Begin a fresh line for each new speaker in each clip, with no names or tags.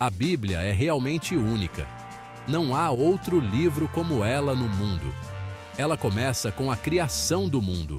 A Bíblia é realmente única. Não há outro livro como ela no mundo. Ela começa com a criação do mundo.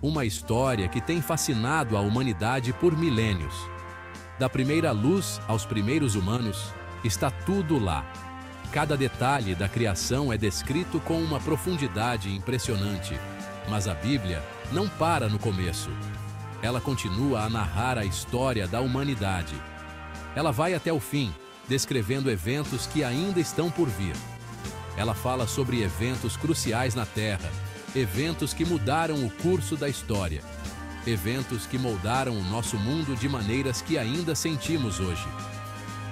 Uma história que tem fascinado a humanidade por milênios. Da primeira luz aos primeiros humanos, está tudo lá. Cada detalhe da criação é descrito com uma profundidade impressionante. Mas a Bíblia não para no começo. Ela continua a narrar a história da humanidade. Ela vai até o fim, descrevendo eventos que ainda estão por vir. Ela fala sobre eventos cruciais na Terra, eventos que mudaram o curso da história, eventos que moldaram o nosso mundo de maneiras que ainda sentimos hoje.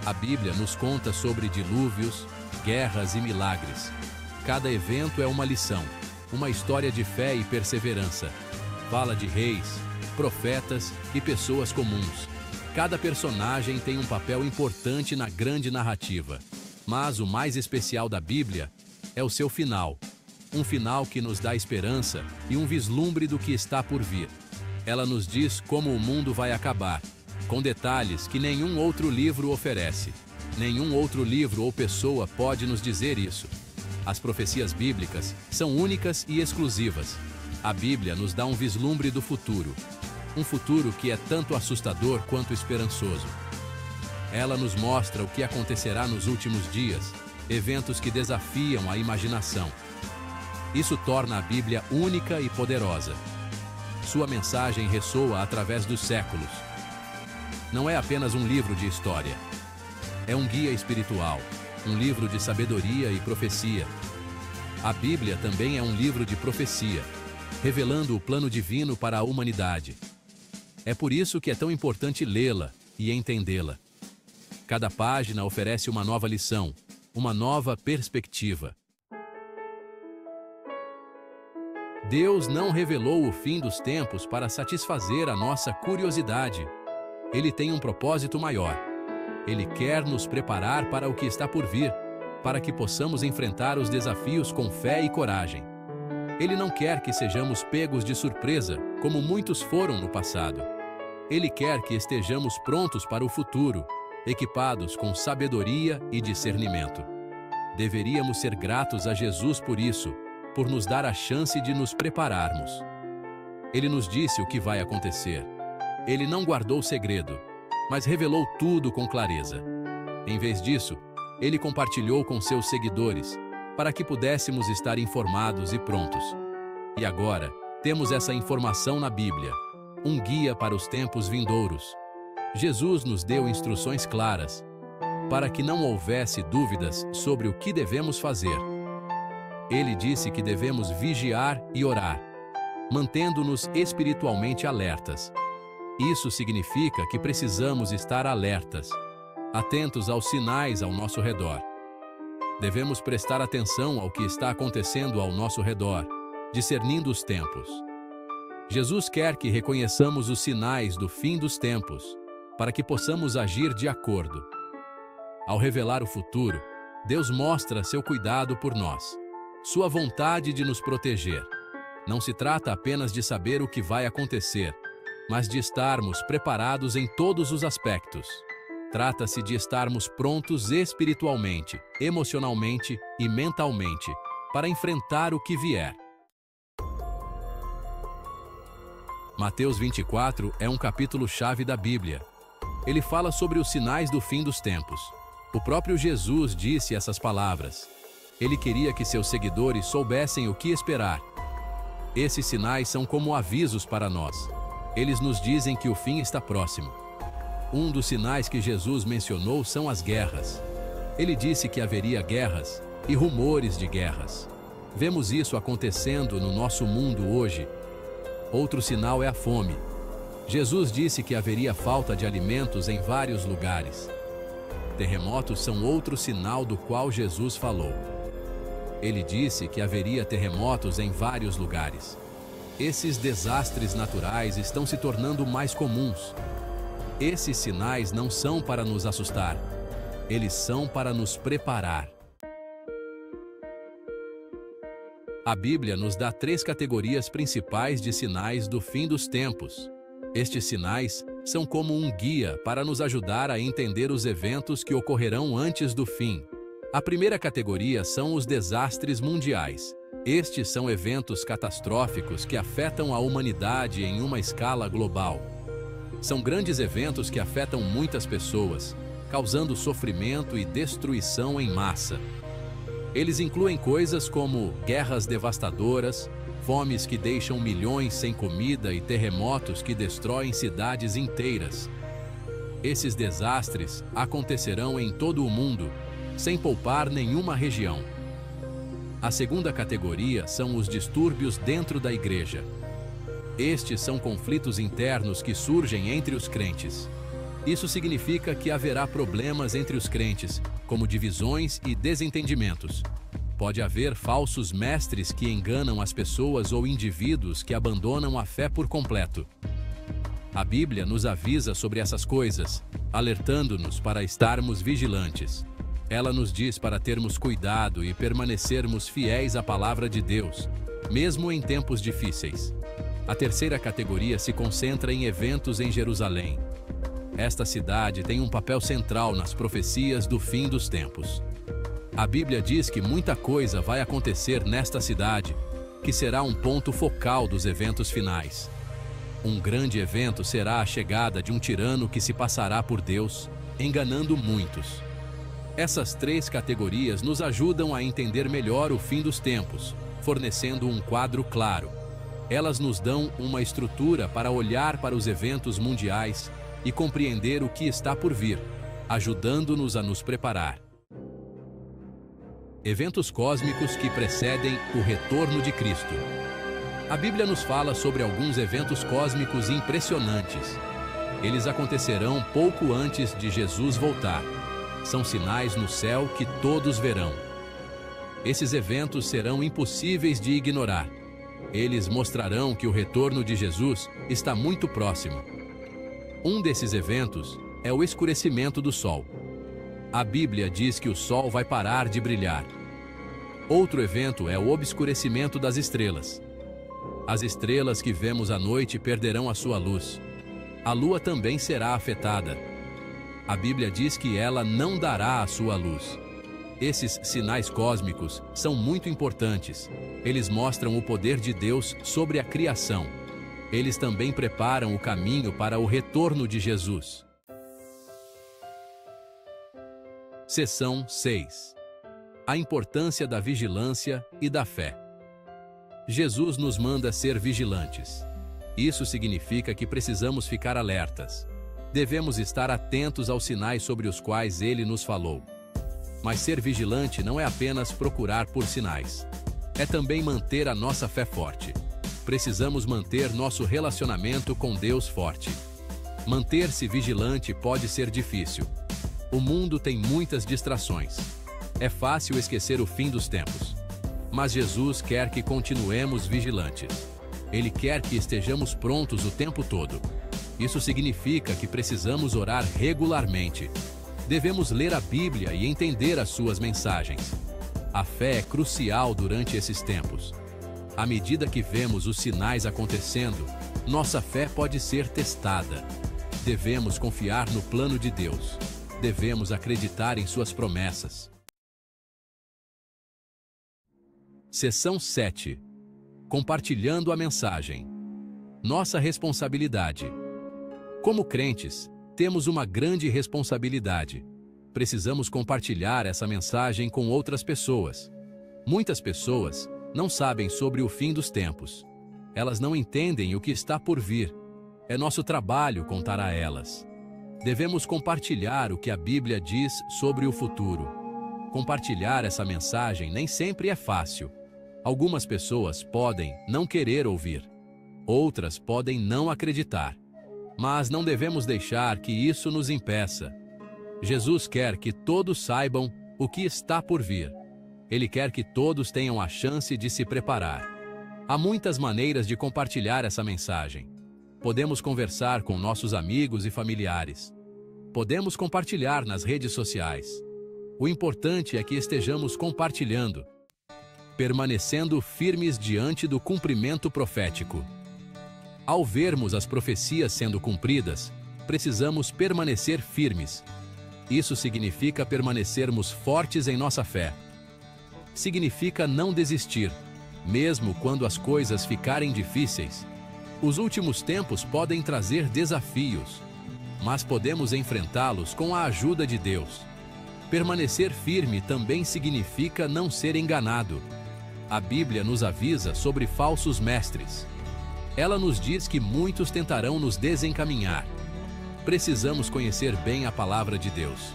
A Bíblia nos conta sobre dilúvios, guerras e milagres. Cada evento é uma lição, uma história de fé e perseverança. Fala de reis, profetas e pessoas comuns. Cada personagem tem um papel importante na grande narrativa. Mas o mais especial da Bíblia é o seu final. Um final que nos dá esperança e um vislumbre do que está por vir. Ela nos diz como o mundo vai acabar, com detalhes que nenhum outro livro oferece. Nenhum outro livro ou pessoa pode nos dizer isso. As profecias bíblicas são únicas e exclusivas. A Bíblia nos dá um vislumbre do futuro. Um futuro que é tanto assustador quanto esperançoso. Ela nos mostra o que acontecerá nos últimos dias, eventos que desafiam a imaginação. Isso torna a Bíblia única e poderosa. Sua mensagem ressoa através dos séculos. Não é apenas um livro de história. É um guia espiritual, um livro de sabedoria e profecia. A Bíblia também é um livro de profecia, revelando o plano divino para a humanidade. É por isso que é tão importante lê-la e entendê-la. Cada página oferece uma nova lição, uma nova perspectiva. Deus não revelou o fim dos tempos para satisfazer a nossa curiosidade. Ele tem um propósito maior. Ele quer nos preparar para o que está por vir, para que possamos enfrentar os desafios com fé e coragem. Ele não quer que sejamos pegos de surpresa, como muitos foram no passado. Ele quer que estejamos prontos para o futuro, equipados com sabedoria e discernimento. Deveríamos ser gratos a Jesus por isso, por nos dar a chance de nos prepararmos. Ele nos disse o que vai acontecer. Ele não guardou segredo, mas revelou tudo com clareza. Em vez disso, ele compartilhou com seus seguidores, para que pudéssemos estar informados e prontos. E agora, temos essa informação na Bíblia, um guia para os tempos vindouros. Jesus nos deu instruções claras, para que não houvesse dúvidas sobre o que devemos fazer. Ele disse que devemos vigiar e orar, mantendo-nos espiritualmente alertas. Isso significa que precisamos estar alertas, atentos aos sinais ao nosso redor. Devemos prestar atenção ao que está acontecendo ao nosso redor, discernindo os tempos. Jesus quer que reconheçamos os sinais do fim dos tempos, para que possamos agir de acordo. Ao revelar o futuro, Deus mostra seu cuidado por nós, sua vontade de nos proteger. Não se trata apenas de saber o que vai acontecer, mas de estarmos preparados em todos os aspectos. Trata-se de estarmos prontos espiritualmente, emocionalmente e mentalmente para enfrentar o que vier. Mateus 24 é um capítulo-chave da Bíblia. Ele fala sobre os sinais do fim dos tempos. O próprio Jesus disse essas palavras. Ele queria que seus seguidores soubessem o que esperar. Esses sinais são como avisos para nós. Eles nos dizem que o fim está próximo. Um dos sinais que Jesus mencionou são as guerras. Ele disse que haveria guerras e rumores de guerras. Vemos isso acontecendo no nosso mundo hoje. Outro sinal é a fome. Jesus disse que haveria falta de alimentos em vários lugares. Terremotos são outro sinal do qual Jesus falou. Ele disse que haveria terremotos em vários lugares. Esses desastres naturais estão se tornando mais comuns. Esses sinais não são para nos assustar, eles são para nos preparar. A Bíblia nos dá 3 categorias principais de sinais do fim dos tempos. Estes sinais São como um guia para nos ajudar a entender os eventos que ocorrerão antes do fim. A primeira categoria são os desastres mundiais. Estes são eventos catastróficos que afetam a humanidade em uma escala global. São grandes eventos que afetam muitas pessoas, causando sofrimento e destruição em massa. Eles incluem coisas como guerras devastadoras, fomes que deixam milhões sem comida e terremotos que destroem cidades inteiras. Esses desastres acontecerão em todo o mundo, sem poupar nenhuma região. A segunda categoria são os distúrbios dentro da igreja. Estes são conflitos internos que surgem entre os crentes. Isso significa que haverá problemas entre os crentes, como divisões e desentendimentos. Pode haver falsos mestres que enganam as pessoas ou indivíduos que abandonam a fé por completo. A Bíblia nos avisa sobre essas coisas, alertando-nos para estarmos vigilantes. Ela nos diz para termos cuidado e permanecermos fiéis à palavra de Deus, mesmo em tempos difíceis. A terceira categoria se concentra em eventos em Jerusalém. Esta cidade tem um papel central nas profecias do fim dos tempos. A Bíblia diz que muita coisa vai acontecer nesta cidade, que será um ponto focal dos eventos finais. Um grande evento será a chegada de um tirano que se passará por Deus, enganando muitos. Essas três categorias nos ajudam a entender melhor o fim dos tempos, fornecendo um quadro claro. Elas nos dão uma estrutura para olhar para os eventos mundiais e compreender o que está por vir, ajudando-nos a nos preparar. Eventos cósmicos que precedem o retorno de Cristo. A Bíblia nos fala sobre alguns eventos cósmicos impressionantes. Eles acontecerão pouco antes de Jesus voltar. São sinais no céu que todos verão. Esses eventos serão impossíveis de ignorar. Eles mostrarão que o retorno de Jesus está muito próximo. Um desses eventos é o escurecimento do sol. A Bíblia diz que o sol vai parar de brilhar. Outro evento é o obscurecimento das estrelas. As estrelas que vemos à noite perderão a sua luz. A lua também será afetada. A Bíblia diz que ela não dará a sua luz. Esses sinais cósmicos são muito importantes. Eles mostram o poder de Deus sobre a criação. Eles também preparam o caminho para o retorno de Jesus. Seção 6. A importância da vigilância e da fé. Jesus nos manda ser vigilantes. Isso significa que precisamos ficar alertas. Devemos estar atentos aos sinais sobre os quais Ele nos falou. Mas ser vigilante não é apenas procurar por sinais. É também manter a nossa fé forte. Precisamos manter nosso relacionamento com Deus forte. Manter-se vigilante pode ser difícil. O mundo tem muitas distrações. É fácil esquecer o fim dos tempos. Mas Jesus quer que continuemos vigilantes. Ele quer que estejamos prontos o tempo todo. Isso significa que precisamos orar regularmente. Devemos ler a Bíblia e entender as suas mensagens. A fé é crucial durante esses tempos. À medida que vemos os sinais acontecendo, nossa fé pode ser testada. Devemos confiar no plano de Deus. Devemos acreditar em suas promessas. Seção 7. Compartilhando a mensagem. Nossa responsabilidade. Como crentes, temos uma grande responsabilidade. Precisamos compartilhar essa mensagem com outras pessoas. Muitas pessoas não sabem sobre o fim dos tempos. Elas não entendem o que está por vir. É nosso trabalho contar a elas. Devemos compartilhar o que a Bíblia diz sobre o futuro. Compartilhar essa mensagem nem sempre é fácil. Algumas pessoas podem não querer ouvir. Outras podem não acreditar. Mas não devemos deixar que isso nos impeça. Jesus quer que todos saibam o que está por vir. Ele quer que todos tenham a chance de se preparar. Há muitas maneiras de compartilhar essa mensagem. Podemos conversar com nossos amigos e familiares. Podemos compartilhar nas redes sociais. O importante é que estejamos compartilhando, permanecendo firmes diante do cumprimento profético. Ao vermos as profecias sendo cumpridas, precisamos permanecer firmes. Isso significa permanecermos fortes em nossa fé. Significa não desistir, mesmo quando as coisas ficarem difíceis. Os últimos tempos podem trazer desafios, mas podemos enfrentá-los com a ajuda de Deus. Permanecer firme também significa não ser enganado. A Bíblia nos avisa sobre falsos mestres. Ela nos diz que muitos tentarão nos desencaminhar. Precisamos conhecer bem a palavra de Deus.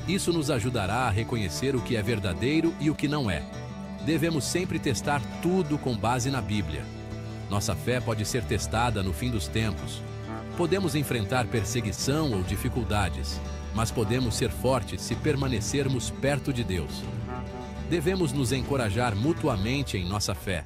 Isso nos ajudará a reconhecer o que é verdadeiro e o que não é. Devemos sempre testar tudo com base na Bíblia. Nossa fé pode ser testada no fim dos tempos. Podemos enfrentar perseguição ou dificuldades, mas podemos ser fortes se permanecermos perto de Deus. Devemos nos encorajar mutuamente em nossa fé.